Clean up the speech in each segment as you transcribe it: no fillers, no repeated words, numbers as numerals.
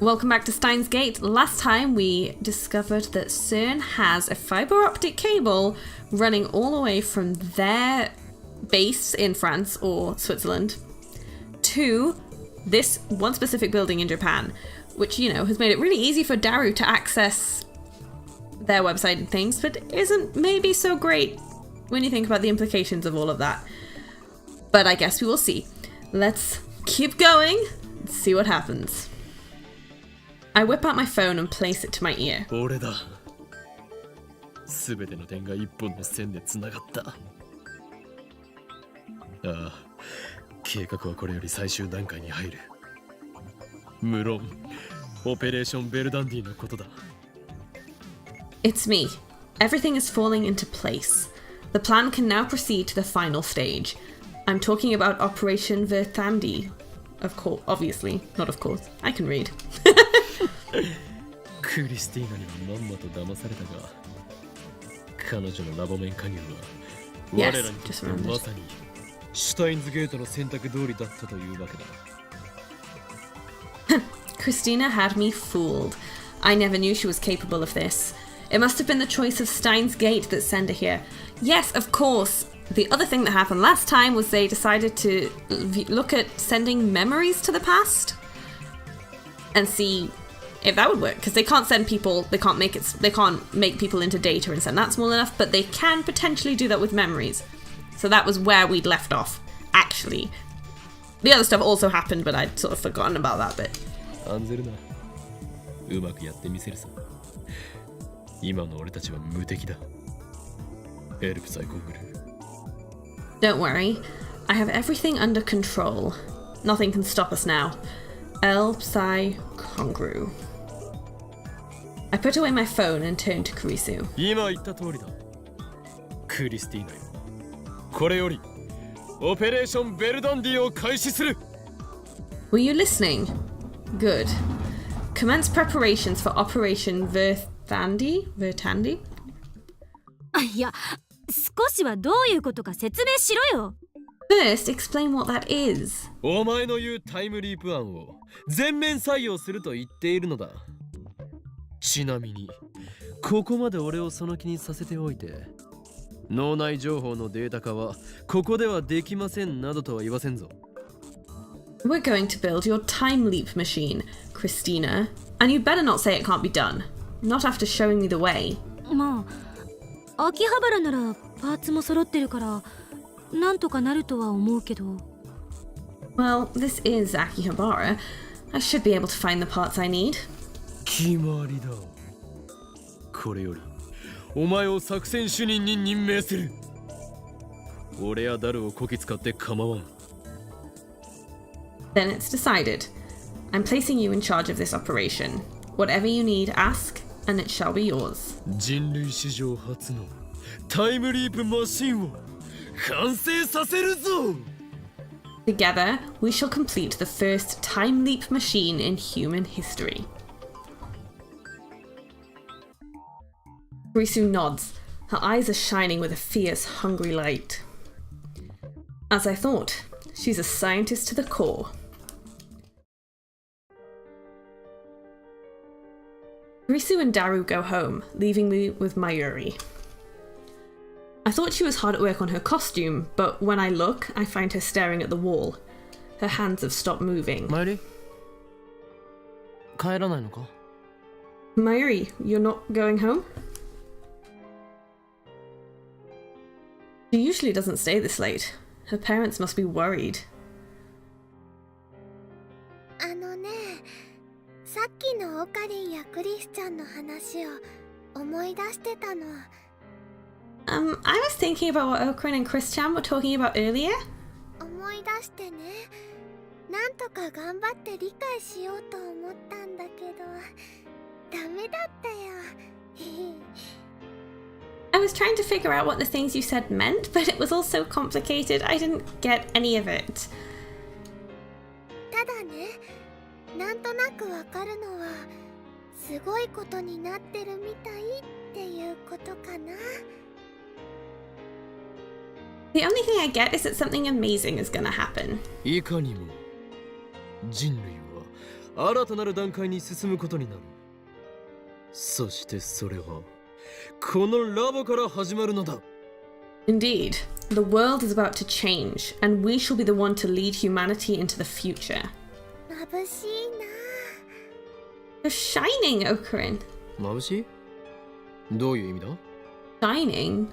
Welcome back to Steins Gate. Last time we discovered that CERN has a fiber optic cable running all the way from their base in France or Switzerland to this one specific building in Japan, which, you know, has made it really easy for Daru to access their website and things, but isn't maybe so great when you think about the implications of all of that. But I guess we will see. Let's keep going and see what happens. I whip out my phone and place it to my ear. 俺だ。すべての点が一本の線でつながった。ああ、計画はこれより最終段階に入る。無論、オペレーションベルダンディのことだ。It's me. Everything is falling into place. The plan can now proceed to the final stage. I'm talking about Operation Verthandi. Of course, obviously, not of course. I can read. クリスティーナにはまんまと騙されたが、彼女のラボ面加入は我らにとってまさにシュタインズゲートの選択通りだったというわけだ。Christina had me fooled. I never knew she was capable of this. It must have been the choice of Steins Gate that sent her here. Yes, of course. The other thing that happened last time was they decided to look at sending memories to the past and see if that would work, because they can't send people, they can't make people into data and send that small enough, but they can potentially do that with memories. So that was where we'd left off, actually. The other stuff also happened, but I'd sort of forgotten about that bit. アンゼルナ、うまくやってみせるさ。今の俺たちは無敵だ。エルプサイコングル。Don't worry, I have everything under control. Nothing can stop us now. El Psi Congru. I put away my phone and turned to Kurisu. 今言った通りだ。クリスティーナよ。これよりオペレーションベルダンディを開始する。Were you listening? Good. Commence preparations for Operation Verthandi? Verthandi? いや、少しはどういうことか説明しろよ。First, explain what that is. お前の言うタイムリープ案を全面採用すると言っているのだ。ちなみに、ここまで俺をその気にさせておいて、脳内情報のデータ化はここではできませんなどとは言わせんぞ。We're going to build your time leap machine, Christina, and you better not say it can't be done. Not after showing me the way. まあ、秋葉原ならパーツも揃ってるからなんとかなるとは思うけど。Well, this is Akihabara. I should be able to find the parts I need. 決まりだ。これよりお前を作戦主任に任命する。俺やダルをこき使って構わん。Then it's decided. I'm placing you in charge of this operation. Whatever you need, ask, and it shall be yours. 人類史上初のタイムリープマシンを完成させるぞ。 Together, we shall complete the first time leap machine in human history. Risu nods. Her eyes are shining with a fierce, hungry light. As I thought, she's a scientist to the core. Risu and Daru go home, leaving me with Mayuri. I thought she was hard at work on her costume, but when I look, I find her staring at the wall. Her hands have stopped moving. Mayuri? 帰らないのか? Mayuri, you're not going home? She usually doesn't stay this late. Her parents must be worried. あのね、さっきのオカリンやクリスちゃんの話を思い出してたの。I was thinking about what Okarin and Christian were talking about earlier. 思い出してね、なんとか頑張って理解しようと思ったんだけど、ダメだったよ。I was trying to figure out what the things you said meant, but it was all so complicated, I didn't get any of it. ただね、なんとなくわかるのは、すごいことになってるみたいっていうことかな。The only thing I get is that something amazing is gonna happen. いかにも人類は新たなる段階に進むことになる。そしてそれはこのラボから始まるのだ。 Indeed, the world is about to change, and we shall be the one to lead humanity into the future. 眩しいな。 You're shining, Okarin. 眩しい？どういう意味だ？ Shining?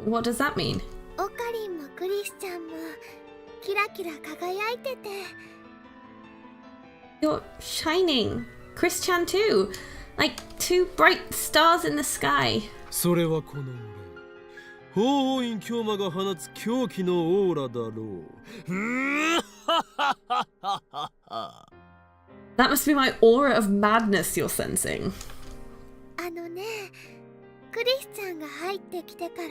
What does that mean? オカリンもクリスチャンもキラキラ輝いてて。 You're shining. Christian too. Like two bright stars in the sky. それはこの俺、法王院教魔が放つ狂気のオーラだろう。That must be my aura of madness you're sensing. あのね、クリスチャンが入ってきてから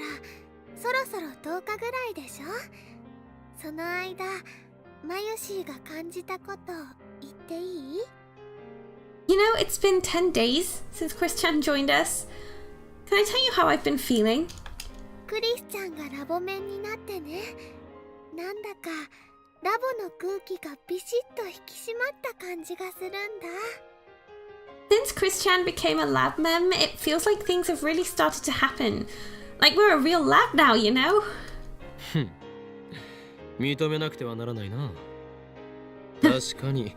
そろそろ10日ぐらいでしょ。その間、マユシーが感じたこと言っていい？ You know, it's been 10 days since Christian joined us. Can I tell you how I've been feeling? クリスチャンがラボ面になってね、なんだかラボの空気がビシッと引き締まった感じがするんだ。 Since Christian became a lab mem, it feels like things have really started to happen. Like we're a real lab now, you know? 認めなくてはならないな。確かに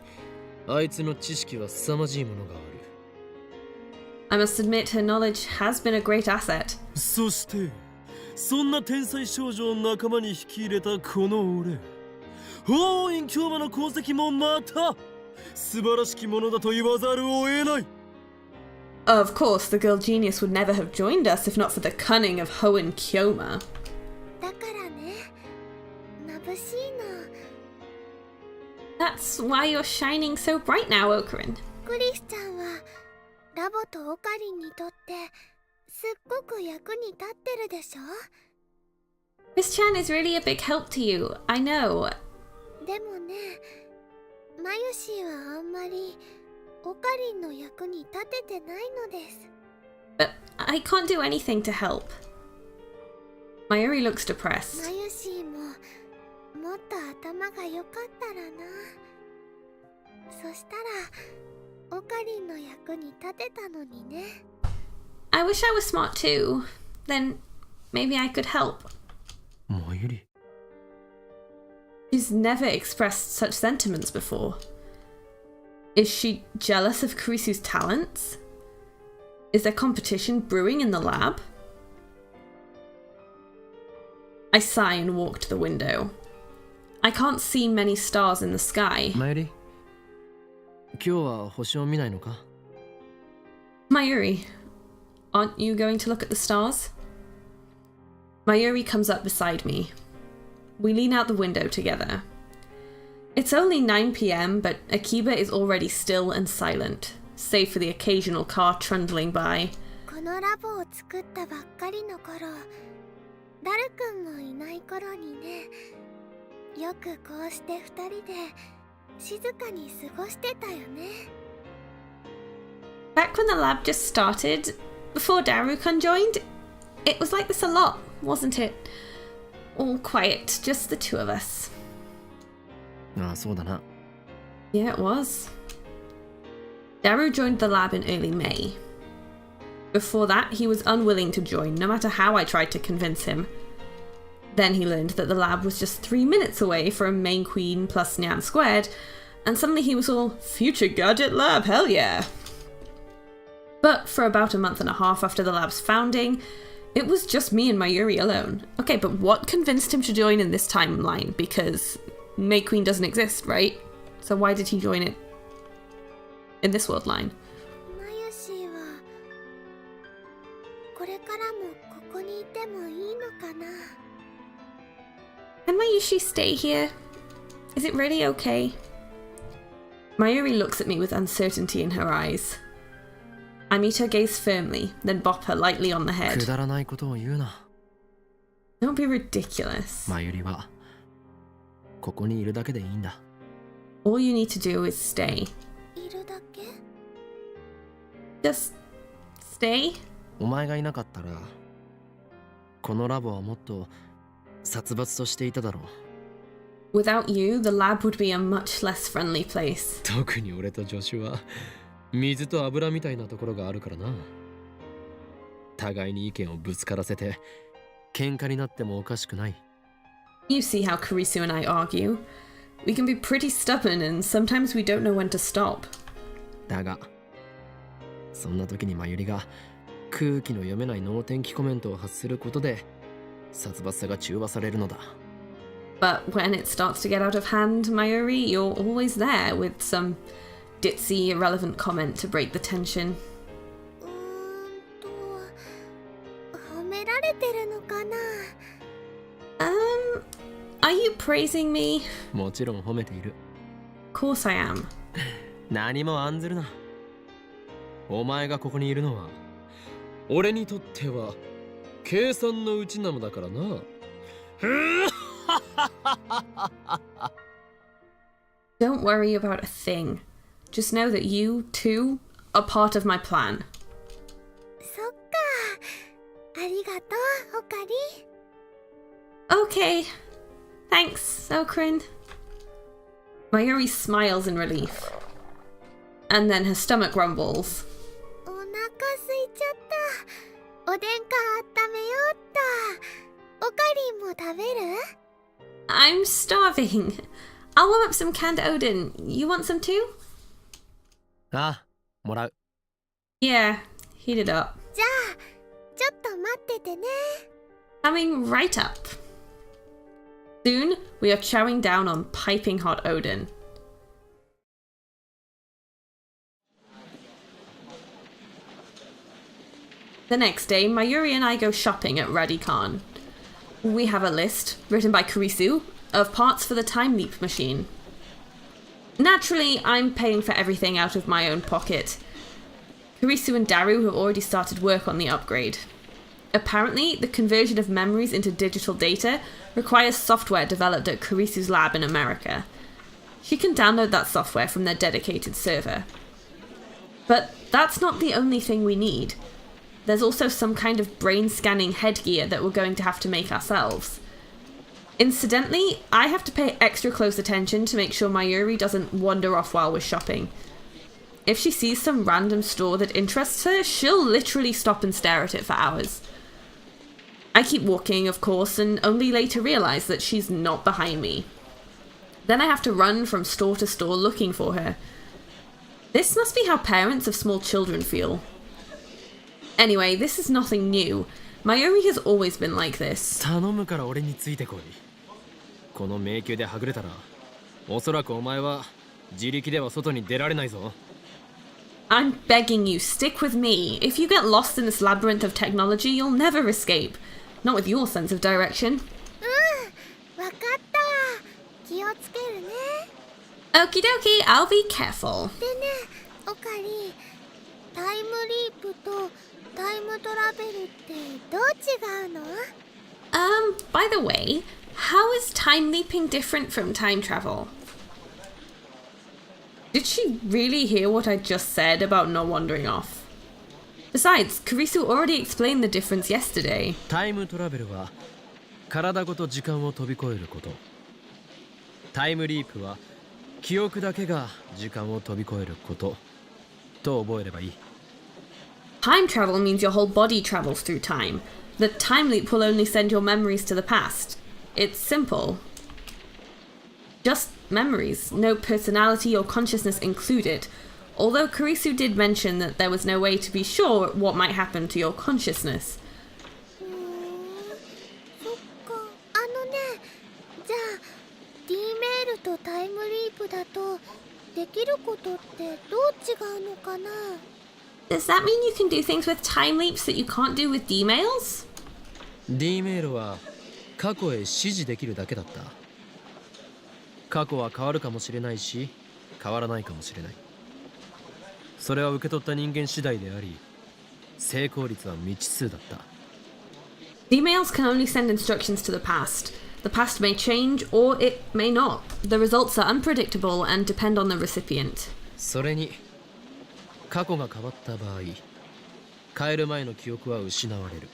あいつの知識は凄まじいものがある。 I must admit her knowledge has been a great asset. そしてそんな天才少女を仲間に引き入れたこの俺、法王院教魔の功績もまた素晴らしきものだと言わざるを得ない。 Of course, the girl genius would never have joined us if not for the cunning of Hoenn Kyoma. だからね、眩しいの。 That's why you're shining so bright now, Okarin. クリスチャンはラボとオカリンにとってすっごく役に立ってるでしょ。 Christian is really a big help to you, I know. でもね、マユシーはあんまりオカリンの役に立ててないのです。 But I can't do anything to help. Mayuri looks depressed. マユシーももっと頭が良かったらな。そしたらオカリンの役に立てたのにね。 I wish I was smart too. Then maybe I could help. マユリ、 She's never expressed such sentiments before. Is she jealous of Kurisu's talents? Is there competition brewing in the lab? I sigh and walk to the window. I can't see many stars in the sky. マユリ、今日は星を見ないのか？ Mayuri, aren't you going to look at the stars? Mayuri comes up beside me. We lean out the window together. It's only 9 p.m, but Akiba is already still and silent, save for the occasional car trundling by. このラボを作ったばっかりの頃、ダル君もいない頃にね、よくこうして2人で静かに過ごしてたよね。 Back when the lab just started, before Darukan joined, it was like this a lot, wasn't it? All quiet, just the two of us. ああ、そうだな。 Yeah, it was. Daru joined the lab in early May. Before that, he was unwilling to join, no matter how I tried to convince him. Then he learned that the lab was just 3 minutes away from Main Queen plus Nyan squared, and suddenly he was all, future gadget lab, hell yeah! But for about a month and a half after the lab's founding, it was just me and Mayuri alone. Okay, but what convinced him to join in this timeline? Because May Queen doesn't exist, right? So why did he join it in this world line? マユシーはこれからもここにいてもいいのかな。 Can Mayushi stay here? Is it really okay? Mayuri looks at me with uncertainty in her eyes. I meet her gaze firmly, then bop her lightly on the く head. だらないことを言うな。 Don't be ridiculous. マユリはここにいるだけでいいんだ。 All you need to do is stay. いるだけ？ Just stay? お前がいなかったらこのラボはもっと殺伐としていただろう。Without you, the lab would be a much less friendly place. 特に俺と助手は水と油みたいなところがあるからな。互いに意見をぶつからせて喧嘩になってもおかしくない。You see how Karisu and I argue. We can be pretty stubborn and sometimes we don't know when to stop. だがそんな時にマユリが空気の読めない能天気コメントを発することで殺伐さが中和されるのだ。But when it starts to get out of hand, Mayuri, you're always there with some ditzy, irrelevant comment to break the tension. 褒められてるのかな。Are you praising me? もちろん褒めている。Of course I am. 何も案ずるな。お前がここにいるのは俺にとっては計算のうちなのだからな。Don't worry about a thing. Just know that you, too, are part of my plan. そっか。ありがとう、オカリ。 Okay. Thanks, Okarin. Mayuri smiles in relief. And then her stomach grumbles. お腹空いちゃった。おでんか温めようっと。オカリンも食べる？ I'm starving. I'll warm up some canned Odin. You want some too? ああ、もらう。Yeah, heat it up. じゃあ、ちょっと待っててね。 Coming right up. Soon, we are chowing down on piping hot Odin. The next day, Mayuri and I go shopping at Radikan. We have a list, written by Karisu, of parts for the time leap machine. Naturally, I'm paying for everything out of my own pocket. Karisu and Daru have already started work on the upgrade. Apparently, the conversion of memories into digital data requires software developed at Karisu's lab in America. She can download that software from their dedicated server. But that's not the only thing we need. There's also some kind of brain-scanning headgear that we're going to have to make ourselves. Incidentally, I have to pay extra close attention to make sure Mayuri doesn't wander off while we're shopping. If she sees some random store that interests her, she'll literally stop and stare at it for hours. I keep walking, of course, and only later realise that she's not behind me. Then I have to run from store to store looking for her. This must be how parents of small children feel. Anyway, this is nothing new. Mayuri has always been like this. 頼むから俺についてこい。この迷宮ではぐれたら、おそらくお前は自力では外に出られないぞ。I'm begging you, stick with me. If you get lost in this labyrinth of technology, you'll never escape. Not with your sense of direction. わかったわ。気をつけるね。 Okie dokie, I'll be careful. でね、オカリ、タイムリープとタイムトラベルってどう違うの？ By the way, how is time leaping different from time travel? Did she really hear what I just said about not wandering off? Besides, Karisu already explained the difference yesterday. タイムトラベルは体ごと時間を飛び越えること。タイムリープは記憶だけが時間を飛び越えることと覚えればいい。Time travel means your whole body travels through time. The time leap will only send your memories to the past. It's simple. Just memories, no personality or consciousness included. Although Karisu did mention that there was no way to be sure what might happen to your consciousness. そっか。ね、じゃあ D メールとタイムリープだとできることってどう違うのかな？ Does that mean you can do things with time leaps that you can't do with D-mails? D メールは過去へ指示できるだけだった。過去は変わるかもしれないし、変わらないかもしれない。それは受け取った人間次第であり、成功率は未知数だった。D-mails can only send instructions to the past. The past may change or it may not. The results are unpredictable and depend on the recipient. それに過去が変わった場合、変える前の記憶は失われる。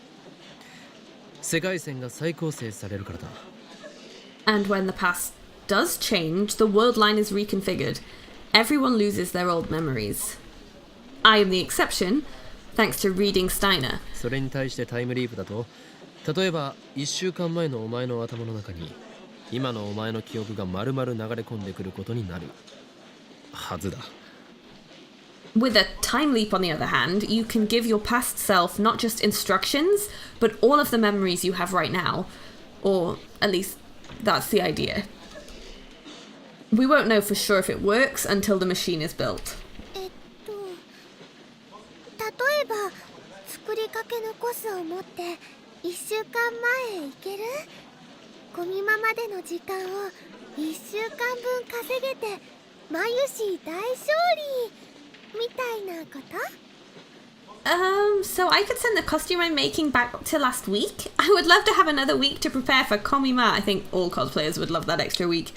世界線が再構成されるからだ。And when the past does change, the world line is reconfigured. Everyone loses their old memories. I am the exception, thanks to reading Steiner. それに対してタイムリープだと、例えば1週間前のお前の頭の中に今のお前の記憶が丸々流れ込んでくることになるはずだ。With a time leap, on the other hand, you can give your past self not just instructions, but all of the memories you have right now. Or at least that's the idea. We won't know for sure if it works until the machine is built. 例えば作りかけのコスを持って1週間前へ行ける？ゴミマまでの時間を1週間分稼げてマユシー大勝利みたいなこと？ So I could send the costume I'm making back to last week. I would love to have another week to prepare for Komima. I think all cosplayers would love that extra week.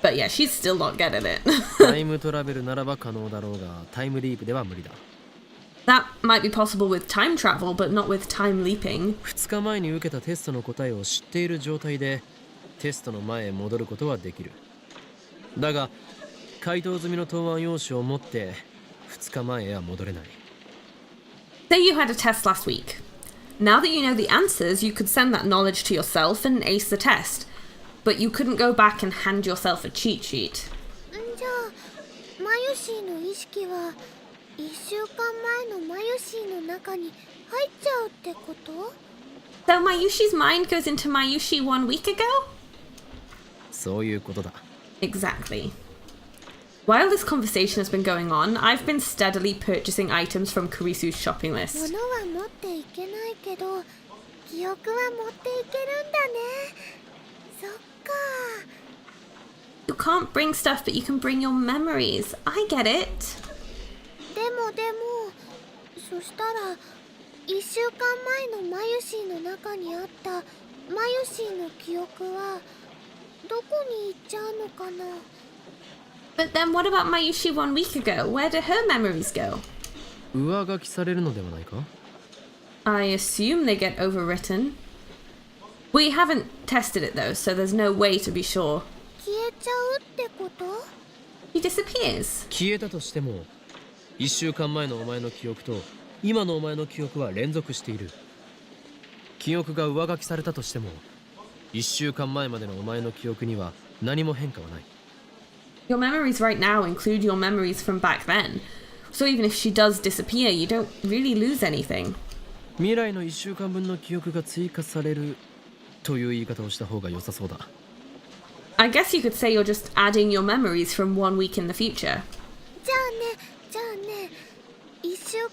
But yeah, she's still not getting it. タイムトラベルならば可能だろうが、タイムリープでは無理だ。That might be possible with time travel, but not with time leaping. 2日前に受けたテストの答えを知っている状態でテストの前へ戻ることはできる。だが、回答済みの答案用紙を持って2日前へは戻れない。Say you had a test last week. Now that you know the answers, you could send that knowledge to yourself and ace the test. But you couldn't go back and hand yourself a cheat sheet. じゃあマユシーの意識は1週間前のマユシーの中に入っちゃうってこと？ So Mayushi's mind goes into Mayushi 1 week ago? そういうことだ。 Exactly. While this conversation has been going on, I've been steadily purchasing items from Kurisu's shopping list. 物は持っていけないけど記憶は持っていけるんだね。そっか。 You can't bring stuff, but you can bring your memories. I get it. でもそしたら1週間前のマユシーの中にあったマユシーの記憶はどこに行っちゃうのかな？ But then what about Mayushi 1 week ago? Where do her memories go? 上書きされるのではないか？ I assume they get overwritten. We haven't tested it though, so there's no way to be sure. 消えちゃうってこと？ He disappears. 消えたとしても1週間前のお前の記憶と今のお前の記憶は連続している。記憶が上書きされたとしても1週間前までのお前の記憶には何も変化はない。 Your memories right now include your memories from back then. So even if she does disappear, you don't really lose anything. 未来の1週間分の記憶が追加されるという言い方をした方が良さそうだ。 I guess you could say you're just adding your memories from 1 week in the future. じゃあね1週間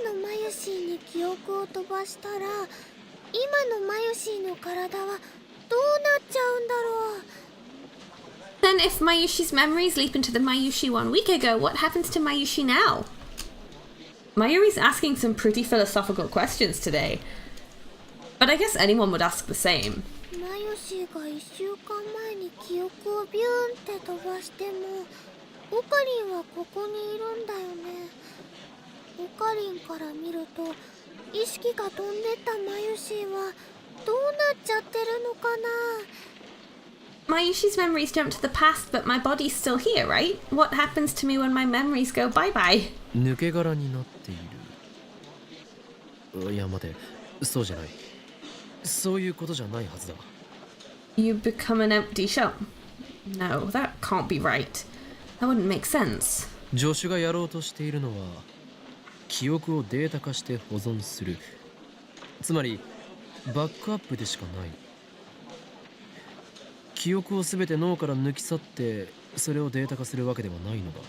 前のマユシーに記憶を飛ばしたら今のマユシーの体はどうなっちゃうんだろう？ Then if Mayushi's memories leap into the Mayushi 1 week ago, what happens to Mayushi now? Mayuri's asking some pretty philosophical questions today. But I guess anyone would ask the same. マユシーが1週間前に記憶をビューンって飛ばしてもオカリンはここにいるんだよね。オカリンから見ると意識が飛んでったマユシーはどうなっちゃってるのかな？ Mayushi's memories jump to the past, but my body's still here, right? What happens to me when my memories go bye-bye? 抜け殻になっている。いや待て、そうじゃない。そういうことじゃないはずだ。 You become an empty shell? No, that can't be right. That wouldn't make sense. 助手がやろうとしているのは記憶をデータ化して保存する。つまりバックアップでしかない。記憶をすべて脳から抜き去ってそれをデータ化するわけではないのだ。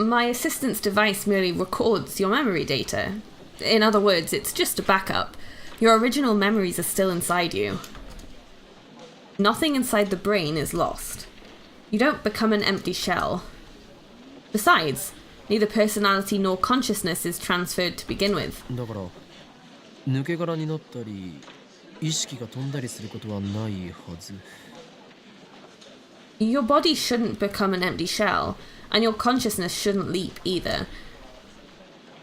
My assistant's device merely records your memory data. In other words, it's just a backup. Your original memories are still inside you. Nothing inside the brain is lost. You don't become an empty shell. Besides, neither personality nor consciousness is transferred to begin with. だから抜け殻になったり意識が飛んだりすることはないはず。 Your body shouldn't become an empty shell, and your consciousness shouldn't leap either.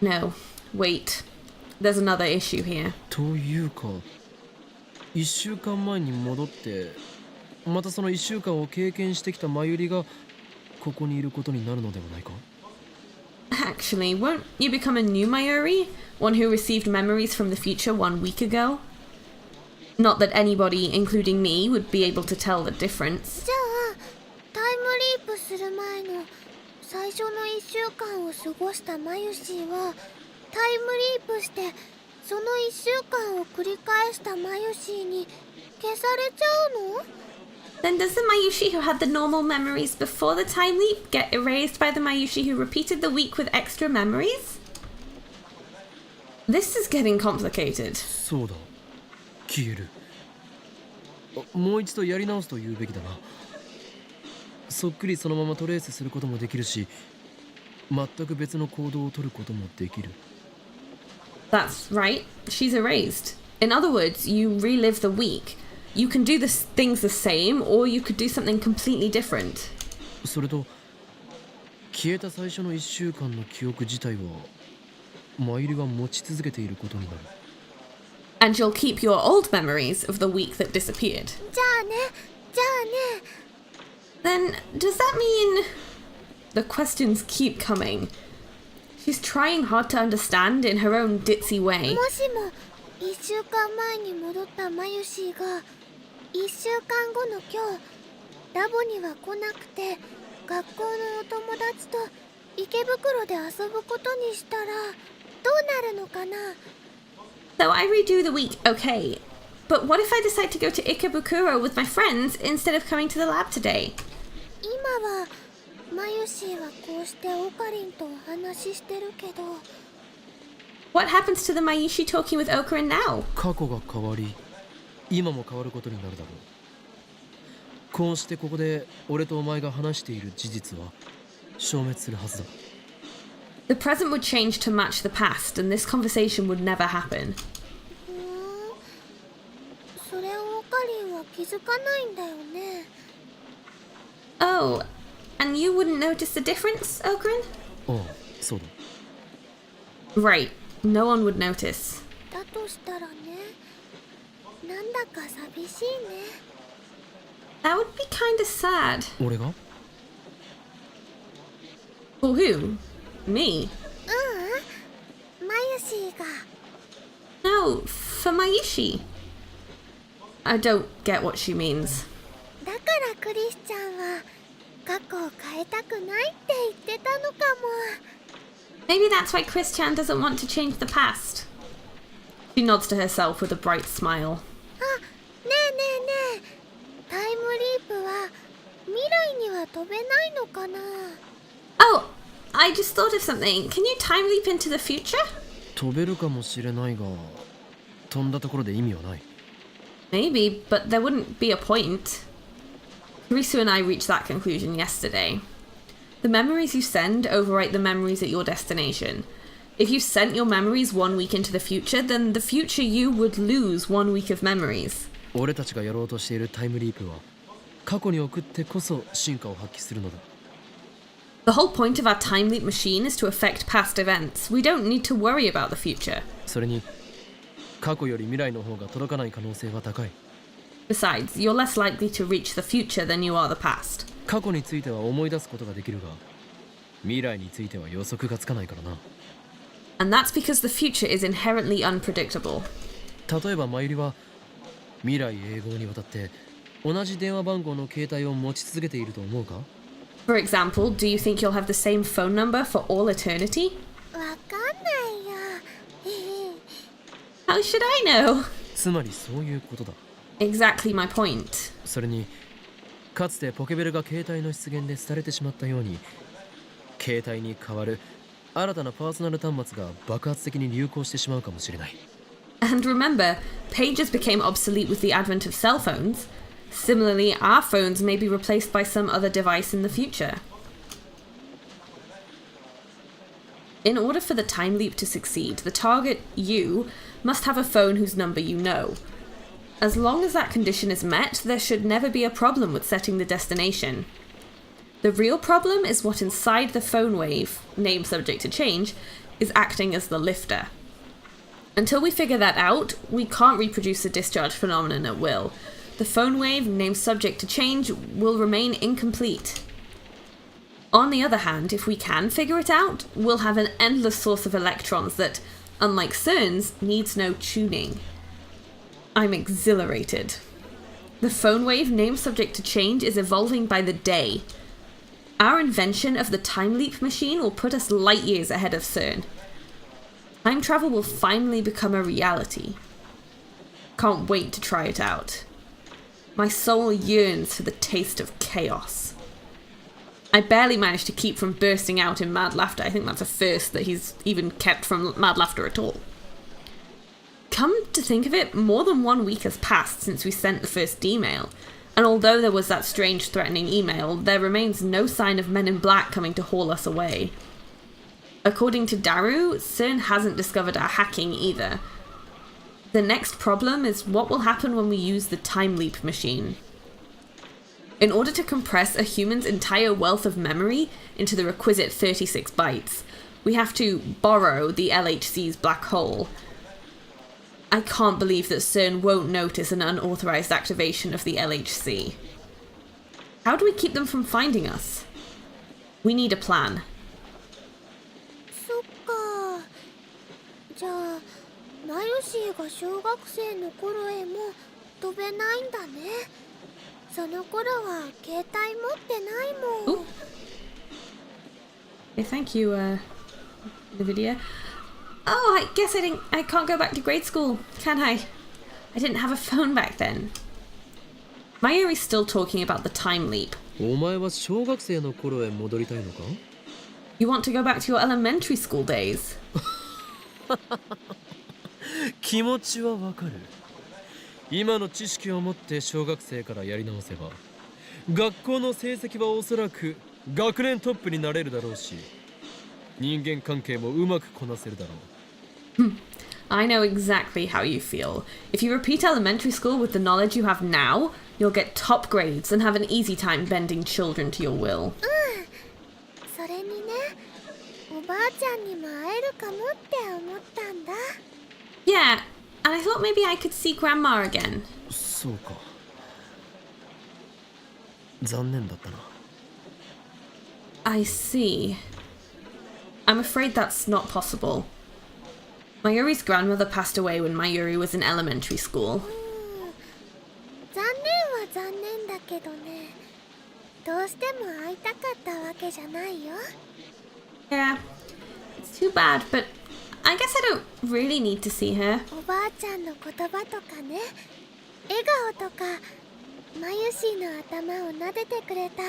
No, wait. There's another issue here. というか1週間前に戻ってまたその1週間を経験してきたマユリがここにいることになるのではないか？ Actually, won't you become a new Mayuri? One who received memories from the future 1 week ago? Not that anybody, including me, would be able to tell the difference. じゃあタイムリープする前の最初の1週間を過ごしたマユシーはタイムリープしてその1週間を繰り返したマユシーに消されちゃうの？ Then does the Mayushi who had the normal memories before the time leap get erased by the Mayushi who repeated the week with extra memories? This is getting complicated. そうだ、消える。もう一度やり直すと言うべきだな。そっくりそのままトレースすることもできるし、全く別の行動を取ることもできる。That's right, she's erased. In other words, you relive the week. You can do things the same, or you could do something completely different. それと、消えた最初の1週間の記憶自体はマユリが持ち続けていることになる。And you'll keep your old memories of the week that disappeared. じゃあね、じゃあね。 Then, does that mean... The questions keep coming. She's trying hard to understand in her own ditzy way. もしも1週間前に戻ったマユシーが1週間後の今日ラボには来なくて学校のお友達と池袋で遊ぶことにしたらどうなるのかな？ So I redo the week, okay. But what if I decide to go to Ikebukuro with my friends instead of coming to the lab today? 今はマユシーはこうしてオカリンとお話ししてるけど What happens to the Mayushi talking with Okarin now? 過去が変わり、今も変わることになるだろう。こうしてここで俺とお前が話している事実は消滅するはずだ。The present would change to match the past, and this conversation would never happen. それをオカリンは気づかないんだよね。 Oh, and you wouldn't notice the difference, Okarin? ああ、そうだ。 Right, no one would notice. だとしたらね、なんだか寂しいね。 That would be kinda sad. 俺が？ For who? Me? マユシーが No, for Mayushi. I don't get what she means. だからクリスちゃんは過去を変えたくないって言ってたのかも。 Maybe that's why Chris-chan doesn't want to change the past. She nods to herself with a bright smile. あ、ねえねえねえ、タイムリープは未来には飛べないのかな？ Oh, I just thought of something. Can you time leap into the future? 飛べるかもしれないが、飛んだところで意味はない。 Maybe, but there wouldn't be a point. Risu and I reached that conclusion yesterday. The memories you send overwrite the memories at your destination. If you sent your memories 1 week into the future, then the future you would lose 1 week of memories. 俺たちがやろうとしているタイムリープは過去に送ってこそ進化を発揮するのだ。 The whole point of our time leap machine is to affect past events. We don't need to worry about the future. それに過去より未来の方が届かない可能性は高い。 Besides, you're less likely to reach the future than you are the past. 過去については思い出すことができるが、未来については予測がつかないからな。 And that's because the future is inherently unpredictable. 例えばマユリは未来永劫にわたって同じ電話番号の携帯を持ち続けていると思うか？ For example, do you think you'll have the same phone number for all eternity? わかんないよ。 How should I know? つまりそういうことだ。 Exactly my point. それにかつてポケベルが携帯の出現で廃れてしまったように、携帯に代わる新たなパーソナル端末が爆発的に流行してしまうかもしれない。 And remember, pages became obsolete with the advent of cell phones. Similarly, our phones may be replaced by some other device in the future. In order for the time leap to succeed, the target, you, must have a phone whose number you know. As long as that condition is met, there should never be a problem with setting the destination. The real problem is what inside the phone wave, name subject to change, is acting as the lifter. Until we figure that out, we can't reproduce the discharge phenomenon at will. the phone wave named subject to change will remain incomplete. On the other hand, if we can figure it out, we'll have an endless source of electrons that, unlike CERN's, needs no tuning. I'm exhilarated. The phone wave named subject to change is evolving by the day. Our invention of the time leap machine will put us light years ahead of CERN. Time travel will finally become a reality. Can't wait to try it out. My soul yearns for the taste of chaos. I barely managed to keep from bursting out in mad laughter. I think that's a first that he's even kept from mad laughter at all. Come to think of it, more than 1 week has passed since we sent the first email, and although there was that strange threatening email, there remains no sign of Men in Black coming to haul us away. According to Daru, CERN hasn't discovered our hacking either. The next problem is what will happen when we use the time leap machine. In order to compress a human's entire wealth of memory into the requisite 36 bytes, we have to borrow the LHC's black hole. I can't believe that CERN won't notice an unauthorized activation of the LHC. How do we keep them from finding us? We need a plan. そっか。じゃあマユシーが小学生の頃へも飛べないんだね。その頃は携帯持ってないもん。Ooh. Okay, thank you, Nvidia. Oh, I guess I can't go back to grade school, can I? I didn't have a phone back then. Mayuri's still talking about the time leap. お前は小学生の頃へ戻りたいのか? You want to go back to your elementary school days? 気持ちはわかる。今の知識を持って小学生からやり直せば、学校の成績はおそらく学年トップになれるだろうし、人間関係もうまくこなせるだろう。I know exactly how you feel. If you repeat elementary school with the knowledge you have now, you'll get top grades and have an easy time bending children to your will. それにね、おばあちゃんにも会えるかもって思ったんだ。Yeah, and I thought maybe I could see Grandma again. そうか。残念だったな。I see. I'm afraid that's not possible. Mayuri's grandmother passed away when Mayuri was in elementary school. 残念は残念だけどね。どうしても会いたかったわけじゃないよ。Yeah, it's too bad, but I guess I don't really need to see her. おばあちゃんの言葉とかね、笑顔とか、マユシーの頭を撫でてくれた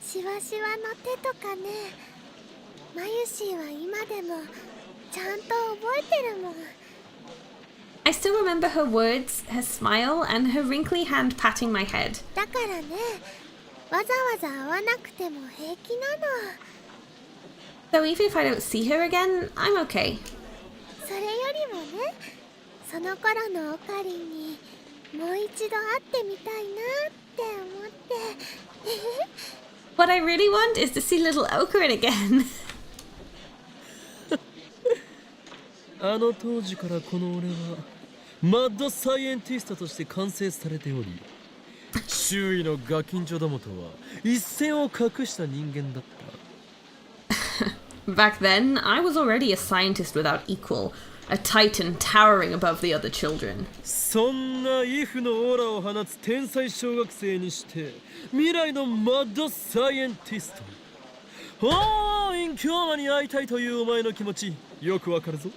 シワシワの手とかね。マユシーは今でもちゃんと覚えてるもん。I still remember her words, her smile, and her wrinkly hand patting my head. だからね、わざわざ会わなくても平気なの。So even if I don't see her again, I'm okay. それよりもね、その頃のオカリンにもう一度会ってみたいなって思って。What I really want is to see little Okarin again. あの当時からこの俺はマッドサイエンティストとして完成されており、周囲のガキンチョどもとは一線を画した人間だった。Back then, I was already a scientist without equal, a titan towering above the other children. そんなイフのオーラを放つ天才小学生にして未来のマッドサイエンティスト。おー、インキョーマに会いたいというお前の気持ちよくわかるぞ。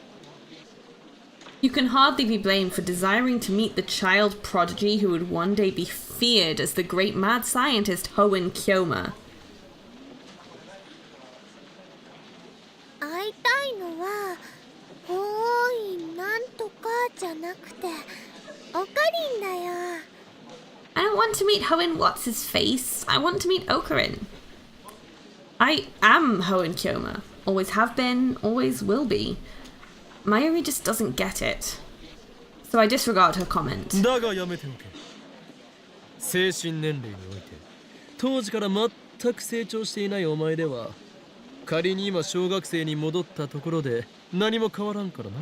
You can hardly be blamed for desiring to meet the child prodigy who would one day be feared as the great mad scientist Hoenn Kyoma. 会いたいのはホーインなんとかじゃなくてオカリンだよ。I don't want to meet Hoenn What's-His-Face. I want to meet Okarin. I am Hoenn Kyoma. Always have been, always will be. Mayuri just doesn't get it. So I disregard her comment. だがやめておけ。精神年齢において当時から全く成長していないお前では、仮に今小学生に戻ったところで何も変わらんからな。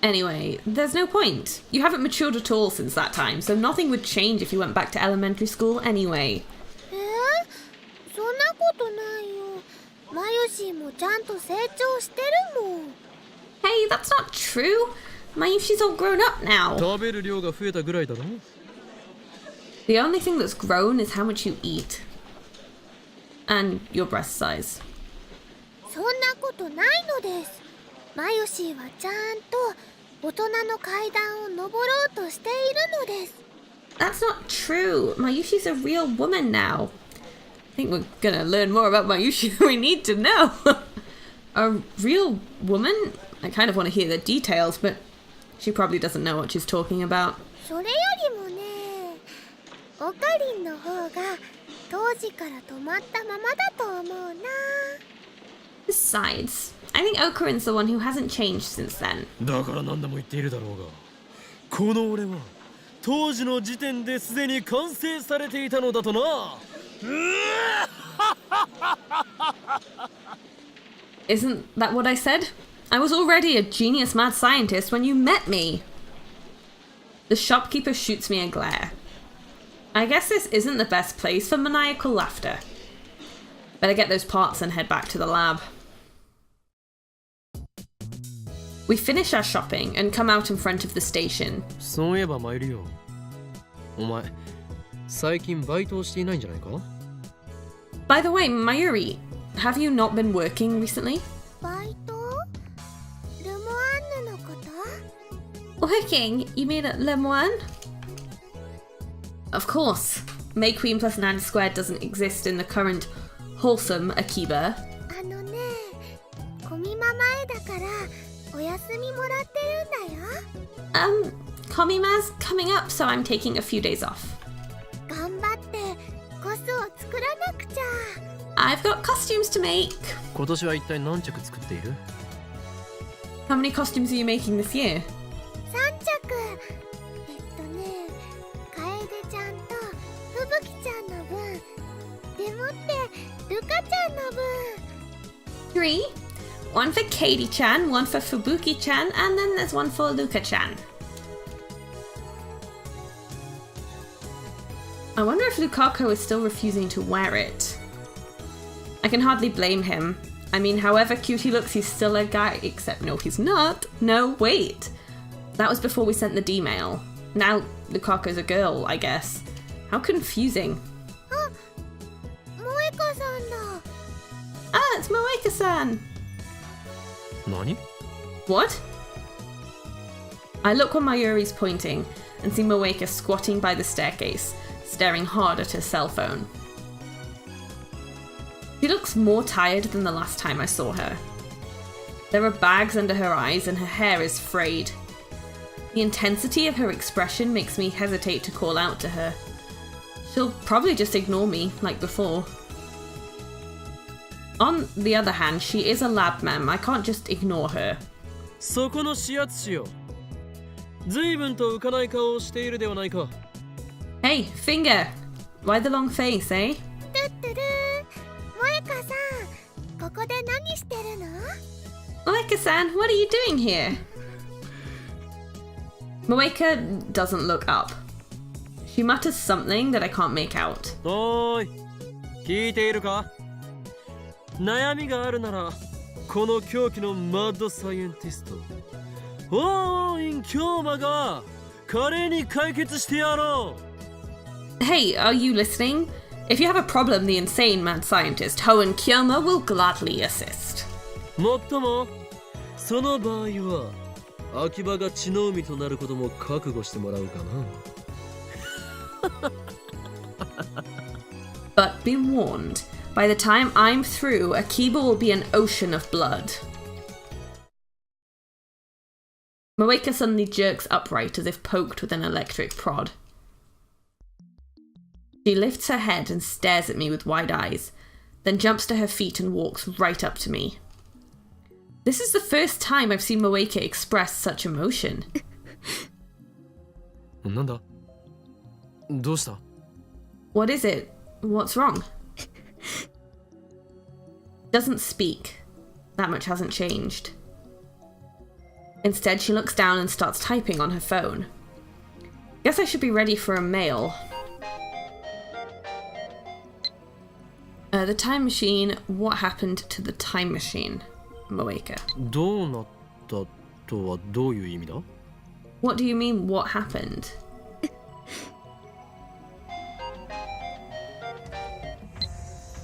Anyway, there's no point. You haven't matured at all since that time, so nothing would change if you went back to elementary school anyway. そんなことないよ。マユシーもちゃんと成長してるもん。Hey, that's not true. Mayushi's all grown up now. 食べる量が増えたぐらいだろ。 The only thing that's grown is how much you eat. And your breast size. そんなことないのです。マユシーはちゃんと大人の階段を登ろうとしているのです。 That's not true. Mayushi's a real woman now. I think we're gonna learn more about Mayushi than we need to know. A real woman? I kind of want to hear the details, but she probably doesn't know what she's talking about. それよりもね、オカリンの方が当時から止まったままだと思うな。 Besides, I think Okarin's the one who hasn't changed since then. だから何度も言っているだろうが、この俺は当時の時点ですでに完成されていたのだとな。Isn't that what I said? I was already a genius mad scientist when you met me. The shopkeeper shoots me a glare. I guess this isn't the best place for maniacal laughter. Better get those parts and head back to the lab. We finish our shopping and come out in front of the station. そういえばマユリよ。お前、最近バイトをしていないんじゃないか？ By the way, Mayuri, have you not been working recently? バイト？ルモアンヌのこと？ Working? You mean at Le Moine? Of course. May Queen plus 9 squared doesn't exist in the current wholesome Akiba. あのね、コミマ前だからお休みもらってるんだよ。Komima's coming up, so I'm taking a few days off. 頑張ってコスを作らなくちゃ。 I've got costumes to make. 今年は一体何着作っている？ How many costumes are you making this year? 3着。楓ちゃんと吹雪ちゃんの分。でもってルカちゃんの分。 3. One for Katie-chan, one for Fubuki-chan, and then there's one for Luka-chan. I wonder if Lukaku is still refusing to wear it. I can hardly blame him. I mean, however cute he looks, he's still a guy. Except, no, he's not. No, wait. That was before we sent the D-mail. Now Lukaku's a girl, I guess. How confusing. あ、萌香さんだ。 Ah, it's Moeka-san. 何？ What? I look where Mayuri's pointing and see Moeka squatting by the staircase, staring hard at her cell phone. She looks more tired than the last time I saw her. There are bags under her eyes and her hair is frayed. The intensity of her expression makes me hesitate to call out to her. She'll probably just ignore me, like before. On the other hand, she is a lab mem. I can't just ignore her. そこの指圧師よ。随分と浮かない顔をしているではないか。 Hey, Finger! Why the long face, eh? トゥットゥルー。萌香さん、ここで何してるの？ Moeka-san, what are you doing here? Moeka doesn't look up. She mutters something that I can't make out. おーい、聞いているか？悩みがあるなら、この狂気のマッドサイエンティスト、オーイン京馬が華麗に解決してやろう。 Hey, are you listening? If you have a problem, the insane mad scientist Hoenn Kyoma will gladly assist. もっとも、その場合は、秋葉が血の海となることも覚悟してもらうかな。But be warned, by the time I'm through, Akiba will be an ocean of blood. Moeka suddenly jerks upright as if poked with an electric prod. She lifts her head and stares at me with wide eyes, then jumps to her feet and walks right up to me. This is the first time I've seen Moeka express such emotion. なんだ？どうした？ What is it? What's wrong? Doesn't speak. That much hasn't changed. Instead, she looks down and starts typing on her phone. Guess I should be ready for a mail. The time machine. What happened to the time machine? Moeka. どうなったとはどういう意味だ? What do you mean, what happened?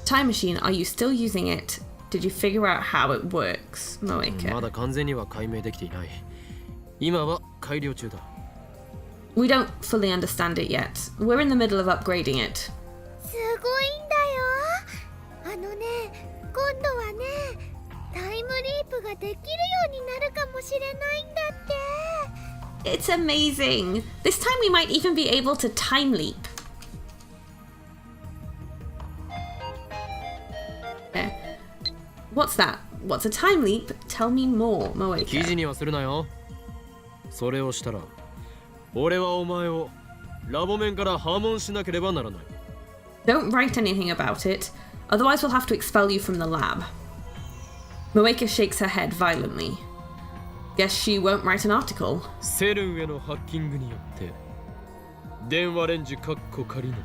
Time machine, are you still using it? Did you figure out how it works, Moeka? まだ完全には解明できていない。今は改良中だ。We don't fully understand it yet. We're in the middle of upgrading it. すごいんだよ。あのね、今度はね、タイムリープができるようになるかもしれないんだって。 It's amazing! This time we might even be able to time leap. What's that? What's a time leap? Tell me more, 記事 Moeka. にはするなよ。それをしたら、俺はお前をラボ面から破門しなければならない。Don't write anything about it, otherwise we'll have to expel you from the lab. Moeka shakes her head violently. Guess she won't write an article. セルンへのハッキングによって電話レンジ仮の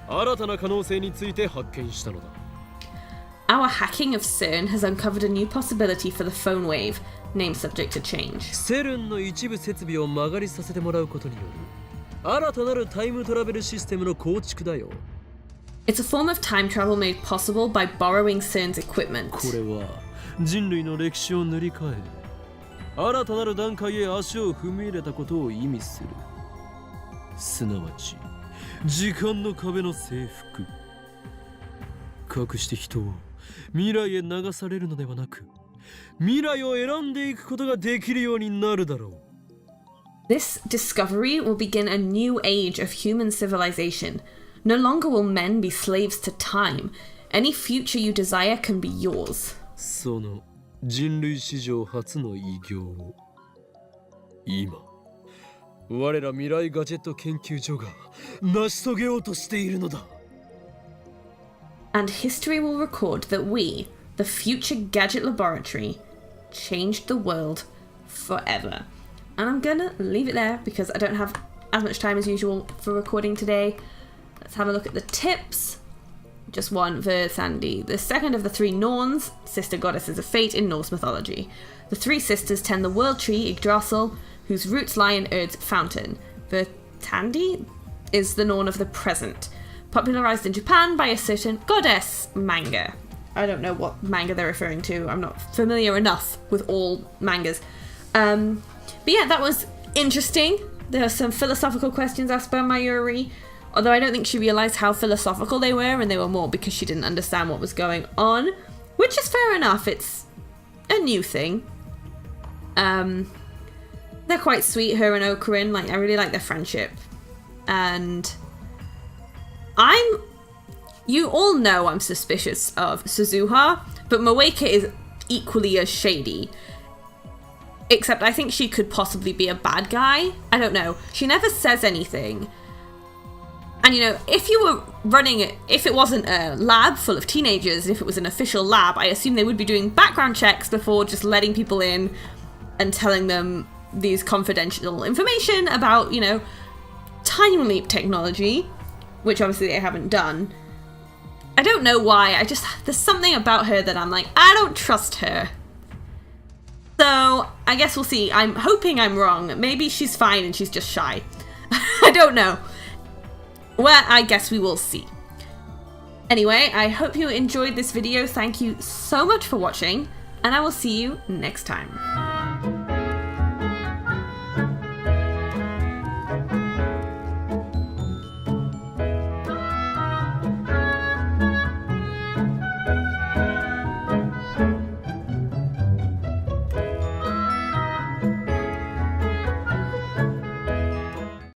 新たな可能性について発見したのだ。 Our hacking of CERN has uncovered a new possibility for the phone wave, name subject to change. セルンの一部設備を曲がりさせてもらうことによる新たなるタイムトラベルシステムの構築だよ。 It's a form of time travel made possible by borrowing CERN's equipment. これは人類の歴史を塗り替え新たなる段階へ足を踏み入れたことを意味する。すなわち時間の壁の征服。かくして人を未来へ流されるのではなく、未来を選んでいくことができるようになるだろう。 This discovery will begin a new age of human civilization. No longer will men be slaves to time. Any future you desire can be yours. その人類史上初の偉業を今我ら未来ガジェット研究所が成し遂げようとしているのだ。 And history will record that we, the future gadget laboratory, changed the world forever. And I'm gonna leave it there because I don't have as much time as usual for recording today. Let's have a look at the tips. Just one, Sandy, the second of the three Norns, sister goddesses of fate in Norse mythology. The three sisters tend the world tree Yggdrasil, whose roots lie in Urd's fountain. Vertandi is the Norn of the present, popularized in Japan by a certain goddess manga. I don't know what manga they're referring to. I'm not familiar enough with all mangas. But yeah, that was interesting. There are some philosophical questions asked by Mayuri, although I don't think she realized how philosophical they were, and they were more because she didn't understand what was going on, which is fair enough. It's a new thing. They're quite sweet, her and Okarin. Like, I really like their friendship. And you all know I'm suspicious of Suzuha, but Moeka is equally as shady. Except I think she could possibly be a bad guy. I don't know. She never says anything. And you know, if you were running it, if it wasn't a lab full of teenagers, and if it was an official lab, I assume they would be doing background checks before just letting people in and telling them these confidential information about, you know, time leap technology, which obviously they haven't done. I don't know why, there's something about her that I'm like, I don't trust her. So, I guess we'll see. I'm hoping I'm wrong. Maybe she's fine and she's just shy. I don't know. Well, I guess we will see. Anyway, I hope you enjoyed this video. Thank you so much for watching, and I will see you next time.